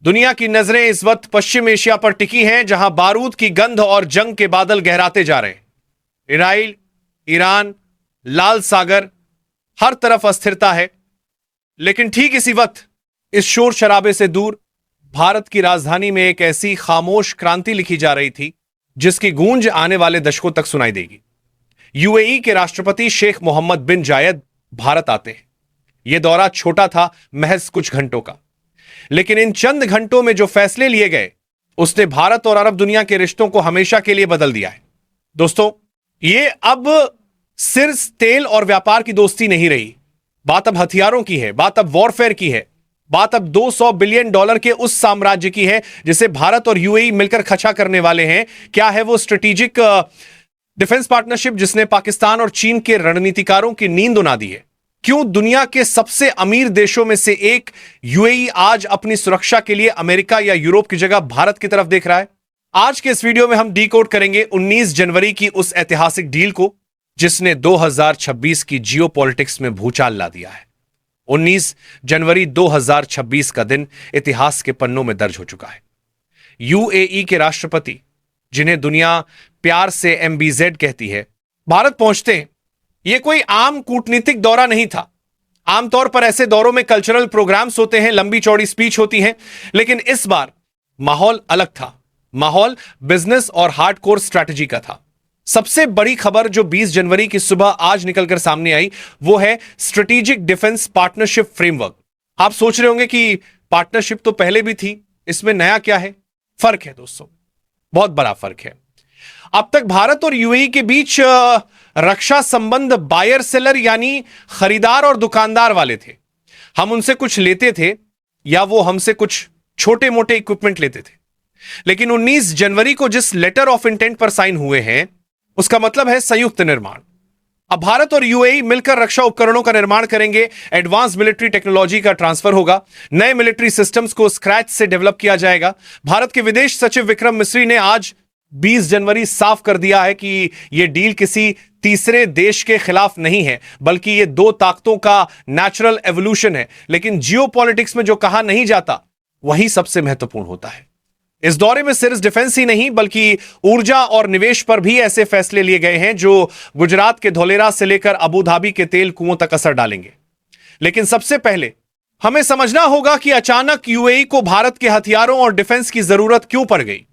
दुनिया की नजरें इस वक्त पश्चिम एशिया पर टिकी हैं, जहां बारूद की गंध और जंग के बादल गहराते जा रहे हैं। इसराइल, ईरान, लाल सागर, हर तरफ अस्थिरता है। लेकिन ठीक इसी वक्त इस शोर शराबे से दूर भारत की राजधानी में एक ऐसी खामोश क्रांति लिखी जा रही थी जिसकी गूंज आने वाले दशकों तक सुनाई देगी। यूएई के राष्ट्रपति शेख मोहम्मद बिन जायद भारत आते हैं। यह दौरा छोटा था, महज कुछ घंटों का, लेकिन इन चंद घंटों में जो फैसले लिए गए उसने भारत और अरब दुनिया के रिश्तों को हमेशा के लिए बदल दिया है। दोस्तों, यह अब सिर्फ तेल और व्यापार की दोस्ती नहीं रही। बात अब हथियारों की है, बात अब वॉरफेयर की है, बात अब $200 बिलियन के उस साम्राज्य की है जिसे भारत और यूएई मिलकर खचा करने वाले हैं। क्या है वो स्ट्रेटेजिक डिफेंस पार्टनरशिप जिसने पाकिस्तान और चीन के रणनीतिकारों की नींद उड़ा दी है? क्यों दुनिया के सबसे अमीर देशों में से एक यूएई आज अपनी सुरक्षा के लिए अमेरिका या यूरोप की जगह भारत की तरफ देख रहा है? आज के इस वीडियो में हम डीकोड करेंगे 19 जनवरी की उस ऐतिहासिक डील को जिसने 2026 की जियोपॉलिटिक्स में भूचाल ला दिया है। 19 जनवरी 2026 का दिन इतिहास के पन्नों में दर्ज हो चुका है। यूएई के राष्ट्रपति, जिन्हें दुनिया प्यार से एमबीजेड कहती है, भारत पहुंचते हैं। यह कोई आम कूटनीतिक दौरा नहीं था। आमतौर पर ऐसे दौरों में कल्चरल प्रोग्राम्स होते हैं, लंबी चौड़ी स्पीच होती है, लेकिन इस बार माहौल अलग था। माहौल बिजनेस और हार्डकोर स्ट्रैटेजी का था। सबसे बड़ी खबर जो 20 जनवरी की सुबह आज निकलकर सामने आई वो है स्ट्रेटेजिक डिफेंस पार्टनरशिप फ्रेमवर्क। आप सोच रहे होंगे कि पार्टनरशिप तो पहले भी थी, इसमें नया क्या है? फर्क है दोस्तों, बहुत बड़ा फर्क है। अब तक भारत और यूएई के बीच रक्षा संबंध बायर सेलर यानी खरीदार और दुकानदार वाले थे। हम उनसे कुछ लेते थे या वो हमसे कुछ छोटे मोटे इक्विपमेंट लेते थे। लेकिन 19 जनवरी को जिस लेटर ऑफ इंटेंट पर साइन हुए हैं उसका मतलब है संयुक्त निर्माण। अब भारत और यूएई मिलकर रक्षा उपकरणों का निर्माण करेंगे, एडवांस मिलिट्री टेक्नोलॉजी का ट्रांसफर होगा, नए मिलिट्री सिस्टम्स को स्क्रैच से डेवलप किया जाएगा। भारत के विदेश सचिव विक्रम मिस्री ने आज 20 जनवरी साफ कर दिया है कि यह डील किसी तीसरे देश के खिलाफ नहीं है, बल्कि यह दो ताकतों का नेचुरल एवोल्यूशन है। लेकिन जियोपॉलिटिक्स में जो कहा नहीं जाता वही सबसे महत्वपूर्ण होता है। इस दौरे में सिर्फ डिफेंस ही नहीं बल्कि ऊर्जा और निवेश पर भी ऐसे फैसले लिए गए हैं जो गुजरात के धोलेरा से लेकर अबू धाबी के तेल कुओं तक असर डालेंगे। लेकिन सबसे पहले हमें समझना होगा कि अचानक यूएई को भारत के हथियारों और डिफेंस की जरूरत क्यों पड़ गई।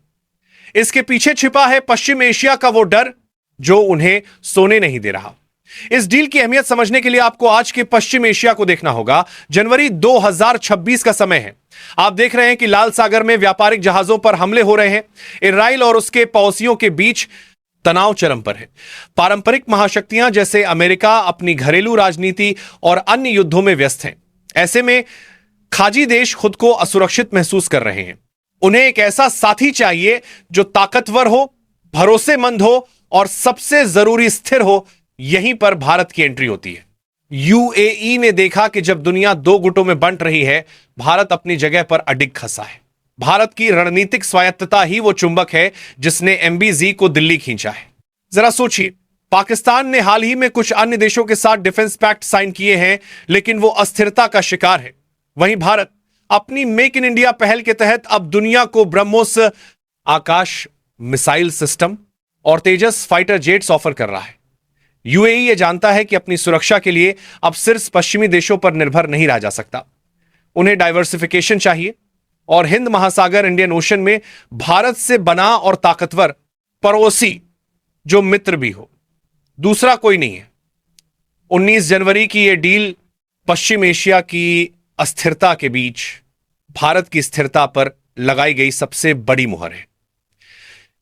इसके पीछे छिपा है पश्चिम एशिया का वो डर जो उन्हें सोने नहीं दे रहा। इस डील की अहमियत समझने के लिए आपको आज के पश्चिम एशिया को देखना होगा। जनवरी 2026 का समय है। आप देख रहे हैं कि लाल सागर में व्यापारिक जहाजों पर हमले हो रहे हैं। इसराइल और उसके पड़ोसियों के बीच तनाव चरम पर है। पारंपरिक महाशक्तियां जैसे अमेरिका अपनी घरेलू राजनीति और अन्य युद्धों में व्यस्त हैं। ऐसे में खाजी देश खुद को असुरक्षित महसूस कर रहे हैं। उन्हें एक ऐसा साथी चाहिए जो ताकतवर हो, भरोसेमंद हो और सबसे जरूरी स्थिर हो। यहीं पर भारत की एंट्री होती है। यूएई ने देखा कि जब दुनिया दो गुटों में बंट रही है, भारत अपनी जगह पर अडिग खसा है। भारत की रणनीतिक स्वायत्तता ही वो चुंबक है जिसने एमबीजी को दिल्ली खींचा है। जरा सोचिए, पाकिस्तान ने हाल ही में कुछ अन्य देशों के साथ डिफेंस पैक्ट साइन किए हैं, लेकिन वो अस्थिरता का शिकार है। वहीं भारत अपनी मेक इन इंडिया पहल के तहत अब दुनिया को ब्रह्मोस आकाश मिसाइल सिस्टम और तेजस फाइटर जेट्स ऑफर कर रहा है। यूएई ये जानता है कि अपनी सुरक्षा के लिए अब सिर्फ पश्चिमी देशों पर निर्भर नहीं रह जा सकता। उन्हें डाइवर्सिफिकेशन चाहिए और हिंद महासागर इंडियन ओशन में भारत से बना और ताकतवर पड़ोसी जो मित्र भी हो, दूसरा कोई नहीं है। 19 जनवरी की यह डील पश्चिम एशिया की अस्थिरता के बीच भारत की स्थिरता पर लगाई गई सबसे बड़ी मुहर है।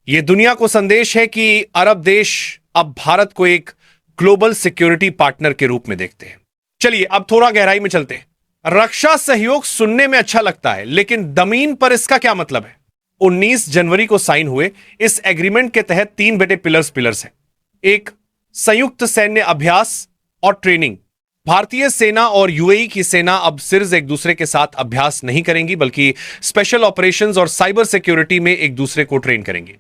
यह दुनिया को संदेश है कि अरब देश अब भारत को एक ग्लोबल सिक्योरिटी पार्टनर के रूप में देखते हैं। चलिए अब थोड़ा गहराई में चलते हैं। रक्षा सहयोग सुनने में अच्छा लगता है, लेकिन जमीन पर इसका क्या मतलब है? 19 जनवरी को साइन हुए इस एग्रीमेंट के तहत 3 बड़े पिलर्स हैं। एक, संयुक्त सैन्य अभ्यास और ट्रेनिंग। भारतीय सेना और यूएई की सेना अब सिर्फ एक दूसरे के साथ अभ्यास नहीं करेंगी बल्कि स्पेशल ऑपरेशंस और साइबर सिक्योरिटी में एक दूसरे को ट्रेन करेंगे।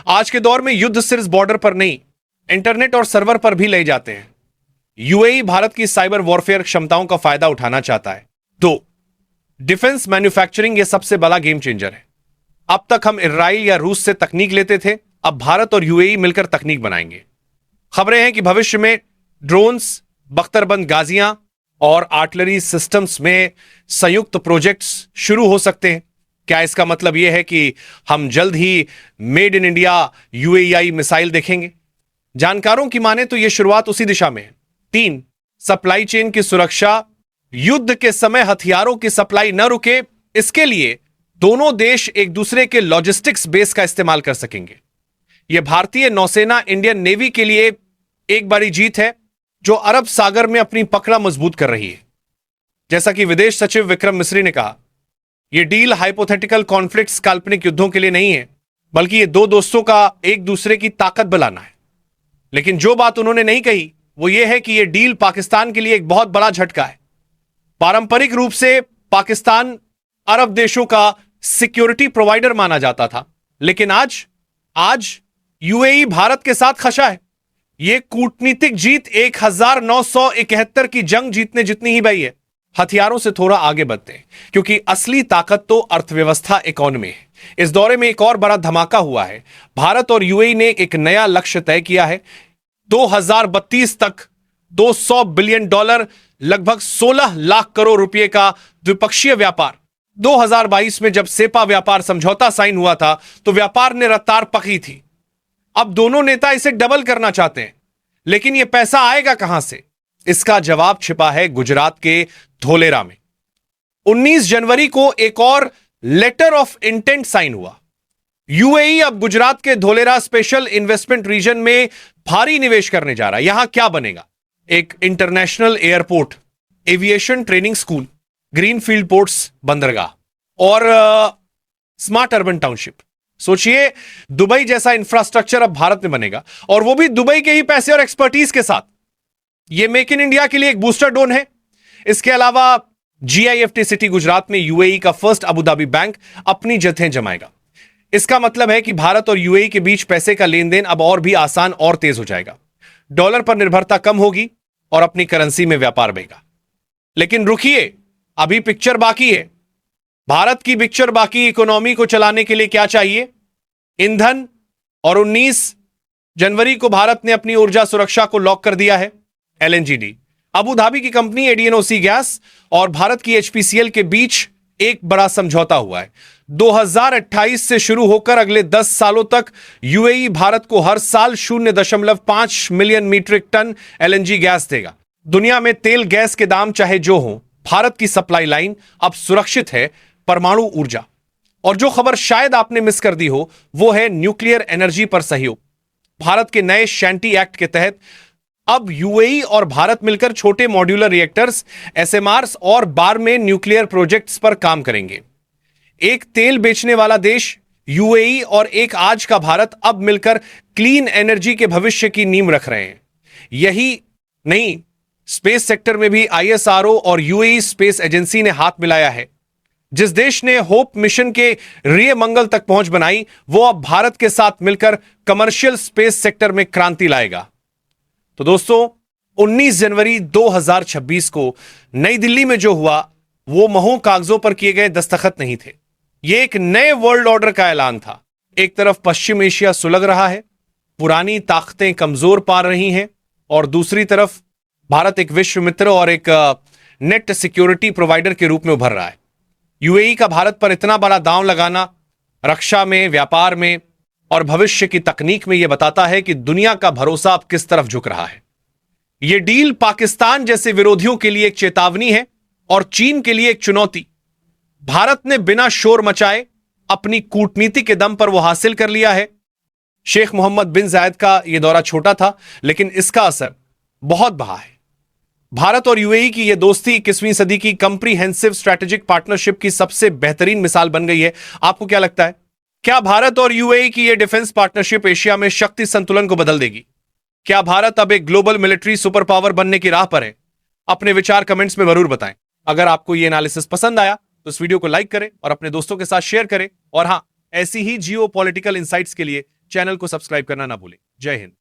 आज के दौर में युद्ध सिर्फ बॉर्डर पर नहीं, इंटरनेट और सर्वर पर भी ले जाते हैं। यूएई भारत की साइबर वॉरफेयर क्षमताओं का फायदा उठाना चाहता है। 2, डिफेंस मैन्युफैक्चरिंग ये सबसे बड़ा गेम चेंजर है। अब तक हम इजराइल या रूस से तकनीक लेते थे, अब भारत और यूएई मिलकर तकनीक बनाएंगे। खबरें हैं कि भविष्य में ड्रोन्स, बख्तरबंद गाजियां और आर्टिलरी सिस्टम्स में संयुक्त प्रोजेक्ट्स शुरू हो सकते हैं। क्या इसका मतलब यह है कि हम जल्द he made in India UAE missile देखेंगे? जानकारों की माने तो यह शुरुआत उसी दिशा में है। 3, सप्लाई चेन की सुरक्षा। युद्ध के समय हथियारों की सप्लाई न रुके, इसके लिए दोनों देश एक दूसरे के लॉजिस्टिक्स बेस का इस्तेमाल कर सकेंगे। यह भारतीय नौसेना, इंडियन नेवी के लिए एक बड़ी जीत है जो अरब सागर में अपनी पकड़ मजबूत कर रही है। जैसा कि विदेश सचिव विक्रम मिस्री ने कहा, यह डील हाइपोथेटिकल कॉन्फ्लिक्ट्स, काल्पनिक युद्धों के लिए नहीं है, बल्कि यह दो दोस्तों का एक दूसरे की ताकत बढ़ाना है। लेकिन जो बात उन्होंने नहीं कही वो यह है कि यह डील पाकिस्तान के लिए एक बहुत बड़ा झटका है। पारंपरिक रूप से पाकिस्तान अरब देशों का सिक्योरिटी प्रोवाइडर माना जाता था, लेकिन आज यूएई भारत के साथ खशा है। यह कूटनीतिक जीत 1971 की जंग जीतने जितनी ही बड़ी है। हथियारों से थोड़ा आगे बढ़ते हैं, क्योंकि असली ताकत तो अर्थव्यवस्था, इकोनॉमी है। इस दौरे में एक और बड़ा धमाका हुआ है। भारत और यूएई ने एक नया लक्ष्य तय किया है। 2032 तक $200 बिलियन, लगभग 16 लाख करोड़ रुपए का द्विपक्षीय व्यापार। 2022 में जब सेपा व्यापार समझौता साइन हुआ था तो व्यापार ने रफ्तार पकड़ी थी। अब दोनों नेता इसे डबल करना चाहते हैं, लेकिन यह पैसा आएगा कहां से? इसका जवाब छिपा है गुजरात के धोलेरा में। 19 जनवरी को एक और लेटर ऑफ इंटेंट साइन हुआ। यूएई अब गुजरात के धोलेरा स्पेशल इन्वेस्टमेंट रीजन में भारी निवेश करने जा रहा है। यहां क्या बनेगा? एक international airport, aviation training school, greenfield ports, बंदरगाह और स्मार्ट अर्बन टाउनशिप। सोचिए, दुबई जैसा इंफ्रास्ट्रक्चर अब भारत में बनेगा, और वो भी दुबई के ही पैसे और एक्सपर्टीज के साथ। यह मेक इन इंडिया के लिए एक बूस्टर डोन है। इसके अलावा जीआईएफटी सिटी गुजरात में यूएई का फर्स्ट अबुधाबी बैंक अपनी जगह जमाएगा। इसका मतलब है कि भारत और यूएई के बीच पैसे का लेन देन अब और भी आसान और तेज हो जाएगा। डॉलर पर निर्भरता कम होगी और अपनी करेंसी में व्यापार बढ़ेगा। लेकिन रुकिए, अभी पिक्चर बाकी है। भारत की पिक्चर बाकी। इकोनॉमी को चलाने के लिए क्या चाहिए? ईंधन। और 19 जनवरी को भारत ने अपनी ऊर्जा सुरक्षा को लॉक कर दिया है। एलएनजीडी, अबू धाबी की कंपनी एडीएनओसी गैस और भारत की एचपीसीएल के बीच एक बड़ा समझौता हुआ है। 2028 से शुरू होकर अगले 10 सालों तक यूएई भारत को हर साल 0.5 million metric tonne LNG gas देगा। दुनिया में तेल गैस के दाम चाहे जो हो, भारत की सप्लाई लाइन अब सुरक्षित है। परमाणु ऊर्जा, और जो खबर शायद आपने मिस कर दी हो, वो है न्यूक्लियर एनर्जी पर सहयोग। भारत के नए शैंटी एक्ट के तहत अब यूएई और भारत मिलकर छोटे मॉड्यूलर रिएक्टर्स, एसएमआरस और बार में न्यूक्लियर प्रोजेक्ट्स पर काम करेंगे। एक तेल बेचने वाला देश यूएई और एक आज का भारत अब मिलकर क्लीन एनर्जी के भविष्य की नींव रख रहे हैं। यही नहीं, स्पेस सेक्टर में भी आईएसआरओ और यूएई स्पेस एजेंसी ने हाथ मिलाया है। जिस देश ने होप मिशन के रिय मंगल तक पहुंच बनाई, वो अब भारत के साथ मिलकर कमर्शियल स्पेस सेक्टर में क्रांति लाएगा। तो दोस्तों, 19 जनवरी 2026 को नई दिल्ली में जो हुआ, वो महू कागजों पर किए गए दस्तखत नहीं थे। यह एक नए वर्ल्ड ऑर्डर का ऐलान था। एक तरफ पश्चिम एशिया सुलग रहा है, पुरानी ताकतें कमजोर पा रही हैं, और दूसरी तरफ भारत एक विश्व मित्र और एक नेट सिक्योरिटी प्रोवाइडर के रूप में उभर रहा है। यूएई का भारत पर इतना बड़ा दांव लगाना रक्षा में, व्यापार में और भविष्य की तकनीक में यह बताता है कि दुनिया का भरोसा अब किस तरफ झुक रहा है। यह डील पाकिस्तान जैसे विरोधियों के लिए एक चेतावनी है और चीन के लिए एक चुनौती। भारत ने बिना शोर मचाए अपनी कूटनीति के दम पर वो हासिल कर लिया है। शेख मोहम्मद बिन जायद का यह दौरा छोटा था, लेकिन इसका असर बहुत बड़ा है। भारत और यूएई की यह दोस्ती 21वीं सदी की कंप्रीहेंसिव स्ट्रैटेजिक पार्टनरशिप की सबसे बेहतरीन मिसाल बन गई है। आपको क्या लगता है? क्या भारत और यूएई की यह डिफेंस पार्टनरशिप एशिया में शक्ति संतुलन को बदल देगी? क्या भारत अब एक ग्लोबल मिलिट्री सुपर पावर बनने की राह पर है? अपने विचार कमेंट्स में जरूर बताएं। अगर आपको यह एनालिसिस पसंद आया तो इस वीडियो को लाइक करें और अपने दोस्तों के साथ शेयर करें। और हां, ऐसी ही जियो पॉलिटिकल इंसाइट्स के लिए चैनल को सब्सक्राइब करना ना भूलें। जय हिंद।